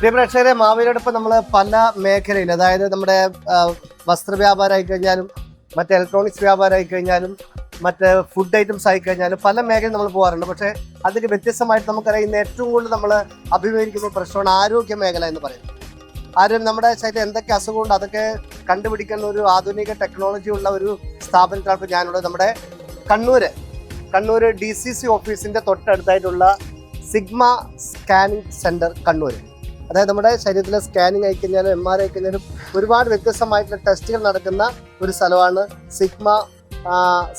പ്രിയ പ്രേക്ഷകരെ, മാവേലിയോടൊപ്പം നമ്മൾ പല മേഖലയിൽ, അതായത് നമ്മുടെ വസ്ത്ര വ്യാപാരം ആയിക്കഴിഞ്ഞാലും മറ്റ് ഇലക്ട്രോണിക്സ് വ്യാപാരം ആയിക്കഴിഞ്ഞാലും മറ്റ് ഫുഡ് ഐറ്റംസ് ആയിക്കഴിഞ്ഞാലും പല മേഖലയിൽ നമ്മൾ പോകാറുണ്ട്. പക്ഷേ അതിന് വ്യത്യസ്തമായിട്ട് നമുക്കറിയാം, ഇന്ന് ഏറ്റവും കൂടുതൽ നമ്മൾ അഭിമുഖീകരിക്കുന്ന പ്രശ്നമാണ് ആരോഗ്യ മേഖല എന്ന് പറയുന്നത്. നമ്മുടെ ശരീരം എന്തൊക്കെ അസുഖമുണ്ട് അതൊക്കെ കണ്ടുപിടിക്കുന്ന ഒരു ആധുനിക ടെക്നോളജി ഉള്ള ഒരു സ്ഥാപനത്തിലാണ് ഞാനുള്ളത്. നമ്മുടെ കണ്ണൂർ DCC ഓഫീസിൻ്റെ തൊട്ടടുത്തായിട്ടുള്ള സിഗ്മ സ്കാനിങ് സെൻറ്റർ കണ്ണൂർ. അതായത് നമ്മുടെ ശരീരത്തിലെ സ്കാനിങ് ആയിക്കഴിഞ്ഞാലും MRI ആയിക്കഴിഞ്ഞാലും ഒരുപാട് വ്യത്യസ്തമായിട്ടുള്ള ടെസ്റ്റുകൾ നടക്കുന്ന ഒരു സ്ഥലമാണ് സിഗ്മ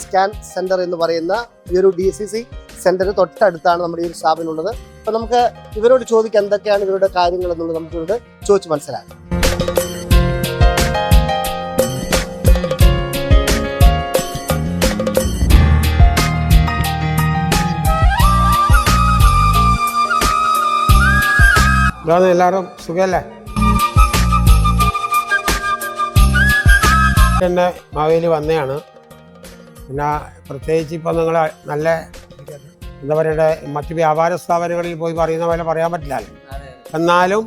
സ്കാൻ സെൻറ്റർ എന്ന് പറയുന്ന ഈ ഒരു DCC സെൻറ്റർ തൊട്ടടുത്താണ് നമ്മുടെ ഈ ഒരു സ്ഥാപനം ഉള്ളത്. അപ്പോൾ നമുക്ക് ഇവരോട് ചോദിക്കാം എന്തൊക്കെയാണ് ഇവരുടെ കാര്യങ്ങൾ എന്നുള്ളത് നമുക്ക് ഇവരോട് ചോദിച്ച് മനസ്സിലാക്കാം. എല്ലാവരും സുഖമല്ലേ? പിന്നെ മാവേലി വന്നതാണ്. പിന്നെ പ്രത്യേകിച്ച് ഇപ്പം നിങ്ങൾ നല്ല എന്താ പറയണ്ടേ, മറ്റ് വ്യാപാര സ്ഥാപനങ്ങളിൽ പോയി പറയുന്ന പോലെ പറയാൻ പറ്റില്ലല്ലോ. എന്നാലും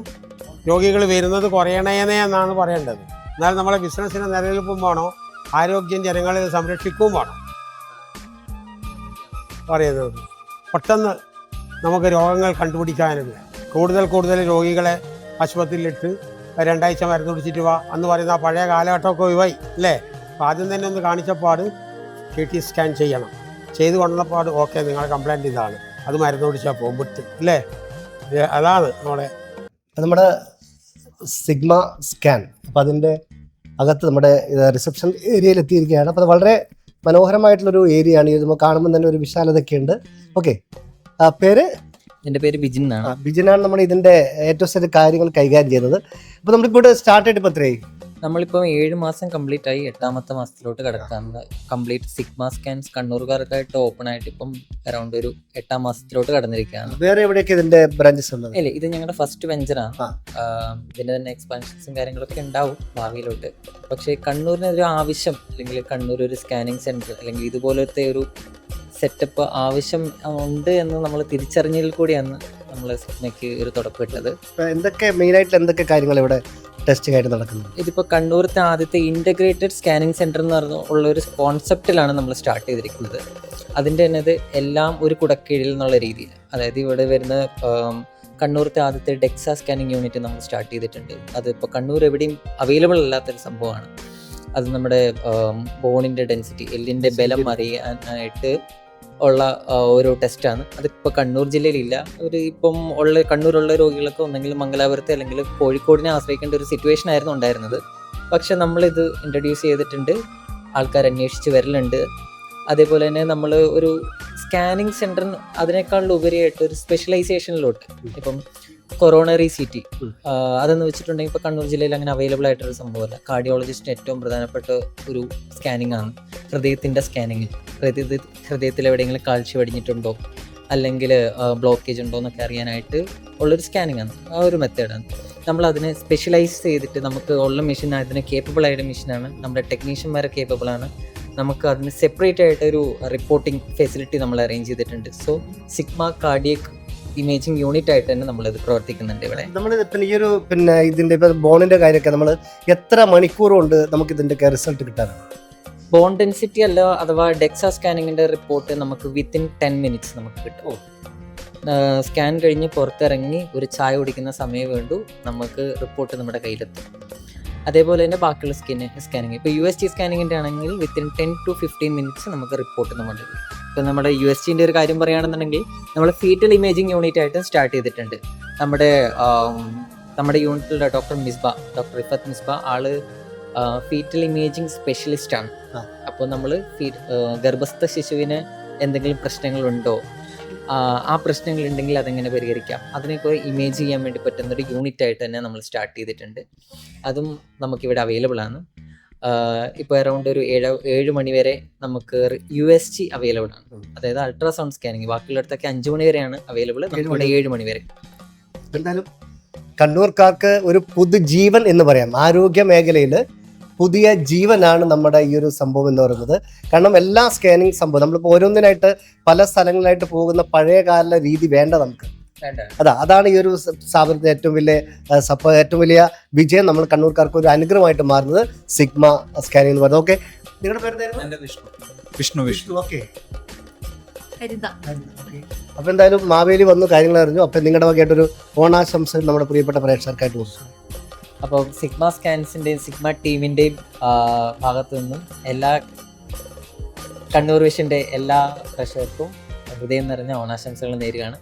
രോഗികൾ വരുന്നത് കുറയണേനേ എന്നാണ് പറയേണ്ടത്. എന്നാൽ നമ്മളെ ബിസിനസ്സിന് നിലനിൽപ്പും വേണം, ആരോഗ്യം ജനങ്ങളെ സംരക്ഷിക്കുകയും വേണം പറയുന്നത്. പെട്ടെന്ന് നമുക്ക് രോഗങ്ങൾ കണ്ടുപിടിക്കാനില്ല. കൂടുതൽ രോഗികളെ ആശുപത്രിയിലിട്ട് 2 ആഴ്ച മരുന്ന് കുടിച്ചിട്ട് വാ എന്ന് പറയുന്ന ആ പഴയ കാലഘട്ടമൊക്കെ ഒഴിവായി അല്ലേ? അപ്പോൾ ആദ്യം തന്നെ ഒന്ന് കാണിച്ചപ്പാട് CT സ്കാൻ ചെയ്യണം. ചെയ്ത് കൊണ്ടപ്പാട് ഓക്കെ നിങ്ങൾ കംപ്ലൈൻറ്റ് ഇതാണ്, അത് മരുന്ന് കുടിച്ചാൽ പോകും വിട്ട് അല്ലേ? അതാണ് നമ്മുടെ സിഗ്മ സ്കാൻ. അപ്പോൾ അതിൻ്റെ അകത്ത് നമ്മുടെ റിസപ്ഷൻ ഏരിയയിൽ എത്തിയിരിക്കുകയാണ്. അപ്പോൾ അത് വളരെ മനോഹരമായിട്ടുള്ളൊരു ഏരിയയാണ്. ഇത് നമുക്ക് കാണുമ്പോൾ തന്നെ ഒരു വിശാലതയൊക്കെ ഉണ്ട്. ഓക്കെ, പേര്? എൻ്റെ പേര് ബിജിൻ എന്നാണ്. ബിജിനാണ് നമ്മുടെ ഇതിൻ്റെ ഏറ്റവും വലിയ കാര്യങ്ങൾ കൈകാര്യം ചെയ്യുന്നത്. അപ്പോൾ നമ്മളിപ്പോൾ സ്റ്റാർട്ട് ചെയ്തിട്ട് ഇപ്പോൾ എത്രയായി? നമ്മളിപ്പോൾ 7 മാസം കംപ്ലീറ്റ് ആയി, 8ാമത്തെ മാസത്തിലോട്ട് കിടക്കാറുണ്ട്. കംപ്ലീറ്റ് സിഗ്മ സ്കാൻസ് കണ്ണൂർക്കാർക്കായിട്ട് ഓപ്പൺ ആയിട്ട് ഇപ്പം അറൗണ്ട് ഒരു 8ാം മാസത്തിലോട്ട് കടന്നിരിക്കുകയാണ്. വേറെ എവിടെയൊക്കെ ഇതിന്റെ ബ്രാഞ്ചസ് ഉള്ളത്? അല്ലേ, ഇത് ഞങ്ങളുടെ ഫസ്റ്റ് വെഞ്ചറാണ്. ഇതിന്റെ തന്നെ എക്സ്പാൻഷൻസും കാര്യങ്ങളൊക്കെ ഉണ്ടാവും ഭാവിയിലോട്ട്. പക്ഷേ കണ്ണൂരിന് ഒരു ആവശ്യം, അല്ലെങ്കിൽ കണ്ണൂർ ഒരു സ്കാനിങ് സെന്റർ അല്ലെങ്കിൽ ഇതുപോലത്തെ ഒരു സെറ്റപ്പ് ആവശ്യം ഉണ്ട് എന്ന് നമ്മൾ തിരിച്ചറിഞ്ഞതിൽ കൂടിയാണ് നമ്മൾ സിഗ്മയ്ക്ക് ഒരു തുടക്കമിട്ടത്. എന്തൊക്കെ കാര്യങ്ങൾ ഇവിടെ ടെസ്റ്റിംഗ് ആയിട്ട് നടക്കുന്നത്? ഇതിപ്പോൾ കണ്ണൂരത്തെ ആദ്യത്തെ ഇൻ്റഗ്രേറ്റഡ് സ്കാനിങ് സെൻറ്റർ എന്ന് ഉള്ള ഒരു കോൺസെപ്റ്റിലാണ് നമ്മൾ സ്റ്റാർട്ട് ചെയ്തിരിക്കുന്നത്. അതിൻ്റെ തന്നെ ഇത് എല്ലാം ഒരു കുടക്കീഴിൽ എന്നുള്ള രീതിയിൽ, അതായത് ഇവിടെ വരുന്ന കണ്ണൂരത്തെ ആദ്യത്തെ ഡെക്സ സ്കാനിങ് യൂണിറ്റ് നമ്മൾ സ്റ്റാർട്ട് ചെയ്തിട്ടുണ്ട്. അതിപ്പോൾ കണ്ണൂർ എവിടെയും അവൈലബിൾ അല്ലാത്തൊരു സംഭവമാണ്. അത് നമ്മുടെ ബോണിൻ്റെ ഡെൻസിറ്റി, എല്ലിൻ്റെ ബലം അറിയാനായിട്ട് ഉള്ള ഒരു ടെസ്റ്റാണ്. അതിപ്പോൾ കണ്ണൂർ ജില്ലയിലില്ല. ഇപ്പം കണ്ണൂരുള്ള രോഗികൾക്ക് ഒന്നെങ്കിൽ മംഗലാപുരത്തെ അല്ലെങ്കിൽ കോഴിക്കോടിനെ ആശ്രയിക്കേണ്ട ഒരു സിറ്റുവേഷൻ ആയിരുന്നു ഉണ്ടായിരുന്നത്. പക്ഷെ നമ്മളിത് ഇൻട്രൊഡ്യൂസ് ചെയ്തിട്ടുണ്ട്, ആൾക്കാർ അന്വേഷിച്ച് വരലുണ്ട്. അതേപോലെ തന്നെ നമ്മൾ ഒരു സ്കാനിങ് സെൻറ്റർ അതിനേക്കാളും ഉപരിയായിട്ട് ഒരു സ്പെഷ്യലൈസേഷനിലോട്ട്, ഇപ്പം കൊറോണറി CT അതെന്ന് വെച്ചിട്ടുണ്ടെങ്കിൽ ഇപ്പോൾ കണ്ണൂർ ജില്ലയിൽ അങ്ങനെ അവൈലബിൾ ആയിട്ടൊരു സംഭവമല്ല. കാർഡിയോളജിസ്റ്റിന് ഏറ്റവും പ്രധാനപ്പെട്ട ഒരു സ്കാനിങ് ആണ് ഹൃദയത്തിൻ്റെ സ്കാനിങ്. ഹൃദയത്തിൽ എവിടെയെങ്കിലും കാഴ്ച വെടിഞ്ഞിട്ടുണ്ടോ അല്ലെങ്കിൽ ബ്ലോക്കേജ് ഉണ്ടോ എന്നൊക്കെ അറിയാനായിട്ട് ഉള്ളൊരു സ്കാനിങ് ആണ്. ആ ഒരു മെത്തേഡാണ്. നമ്മൾ അതിനെ സ്പെഷ്യലൈസ് ചെയ്തിട്ട് നമുക്ക് ഉള്ള മെഷീൻ, അതിന് കേപ്പബിൾ ആയിട്ട് മെഷീനാണ്. നമ്മുടെ ടെക്നീഷ്യന്മാരെ കേപ്പബിളാണ്. നമുക്ക് അതിന് സെപ്പറേറ്റ് ആയിട്ടൊരു റിപ്പോർട്ടിംഗ് ഫെസിലിറ്റി നമ്മൾ അറേഞ്ച് ചെയ്തിട്ടുണ്ട്. So sigma cardiac imaging unit ആയിട്ട് തന്നെ നമ്മളിത് പ്രവർത്തിക്കുന്നുണ്ട് ഇവിടെ. നമ്മൾ ഇതിന്റെ ബോണിന്റെ കാര്യമൊക്കെ നമ്മൾ എത്ര മണിക്കൂർ കൊണ്ട് നമുക്ക് ഇതിന്റെ റിസൾട്ട് കിട്ടാനാണ്? ബോൺ ഡെൻസിറ്റി അല്ല, അഥവാ ഡെക്സ സ്കാനിങ്ങിന്റെ റിപ്പോർട്ട് നമുക്ക് വിത്തിൻ 10 മിനിറ്റ്സ് നമുക്ക് കിട്ടും. സ്കാൻ കഴിഞ്ഞ് പുറത്തിറങ്ങി ഒരു ചായ കുടിക്കുന്ന സമയം വേണ്ടു നമുക്ക് റിപ്പോർട്ട് നമ്മുടെ കയ്യിലെത്തും. അതേപോലെ തന്നെ ബാക്കിയുള്ള സ്കാനിങ്, ഇപ്പോൾ USG സ്കാനിങ്ങിൻ്റെ ആണെങ്കിൽ വിത്തിൻ 10 to 15 മിനിറ്റ്സ് നമുക്ക് റിപ്പോർട്ട് നമ്മുടെ. ഇപ്പോൾ നമ്മുടെ USGൻ്റെ ഒരു കാര്യം പറയുകയാണെന്നുണ്ടെങ്കിൽ നമ്മൾ ഫീറ്റൽ ഇമേജിംഗ് യൂണിറ്റ് ആയിട്ട് സ്റ്റാർട്ട് ചെയ്തിട്ടുണ്ട്. നമ്മുടെ യൂണിറ്റിലുള്ള ഡോക്ടർ റിഫത്ത് മിസ്ബ ആള് ഫീറ്റൽ ഇമേജിംഗ് സ്പെഷ്യലിസ്റ്റാണ്. അപ്പോൾ നമ്മൾ ഗർഭസ്ഥ ശിശുവിന് എന്തെങ്കിലും പ്രശ്നങ്ങളുണ്ടോ, ആ പ്രശ്നങ്ങളുണ്ടെങ്കിൽ അതെങ്ങനെ പരിഹരിക്കാം, അതിനൊക്കെ ഇമേജ് ചെയ്യാൻ വേണ്ടി പറ്റുന്നൊരു യൂണിറ്റ് ആയിട്ട് തന്നെ നമ്മൾ സ്റ്റാർട്ട് ചെയ്തിട്ടുണ്ട്. അതും നമുക്കിവിടെ അവൈലബിൾ ആണ്. ഇപ്പോൾ അറൗണ്ട് ഒരു 7 മണി വരെ നമുക്ക് USG അവൈലബിൾ ആണ്. അതായത് അൾട്രാസൗണ്ട് സ്കാനിങ്. ബാക്കിയുള്ളിടത്തൊക്കെ 5 മണി വരെയാണ് അവൈലബിൾ, നമ്മുടെ 7 മണി വരെ. എന്തായാലും കണ്ണൂർക്കാർക്ക് ഒരു പുതുജീവൻ എന്ന് പറയാം. ആരോഗ്യ മേഖലയിൽ പുതിയ ജീവനാണ് നമ്മുടെ ഈ ഒരു സംഭവം എന്ന് പറയുന്നത്. കാരണം എല്ലാ സ്കാനിങ് സംഭവം നമ്മളിപ്പോൾ ഓരോന്നിനായിട്ട് പല സ്ഥലങ്ങളിലായിട്ട് പോകുന്ന പഴയ കാല രീതി വേണ്ട നമുക്ക്. അതാണ് ഈ ഒരു സ്ഥാപനത്തിന്റെ ഏറ്റവും വലിയ വിജയം. നമ്മൾ കണ്ണൂർക്കാർക്ക് ഒരു അനുഗ്രഹമായിട്ട് മാറുന്നത് സിഗ്മ സ്കാനിംഗ് എന്ന് പറയുന്നത്. ഓക്കെ, നിങ്ങളുടെ പേര് വിഷ്ണു. ഓക്കെ, അപ്പൊ എന്തായാലും മാവേലി വന്നു കാര്യങ്ങൾ അറിഞ്ഞു. അപ്പൊ നിങ്ങളുടെ വകയായിട്ടൊരു ഓണാശംസകൾ നമ്മുടെ പ്രിയപ്പെട്ട പ്രേക്ഷകർക്കായിട്ട് കൊടുത്തു. അപ്പോൾ സിഗ്മ സ്കാൻസിൻ്റെയും സിഗ്മ ടീമിൻ്റെയും ഭാഗത്തു നിന്നും എല്ലാ കണ്ണൂർ വിഷൻ്റെ എല്ലാ പ്രേക്ഷകർക്കും ഹൃദയം നിറഞ്ഞ ഓണാശംസകൾ നേരുകയാണ്.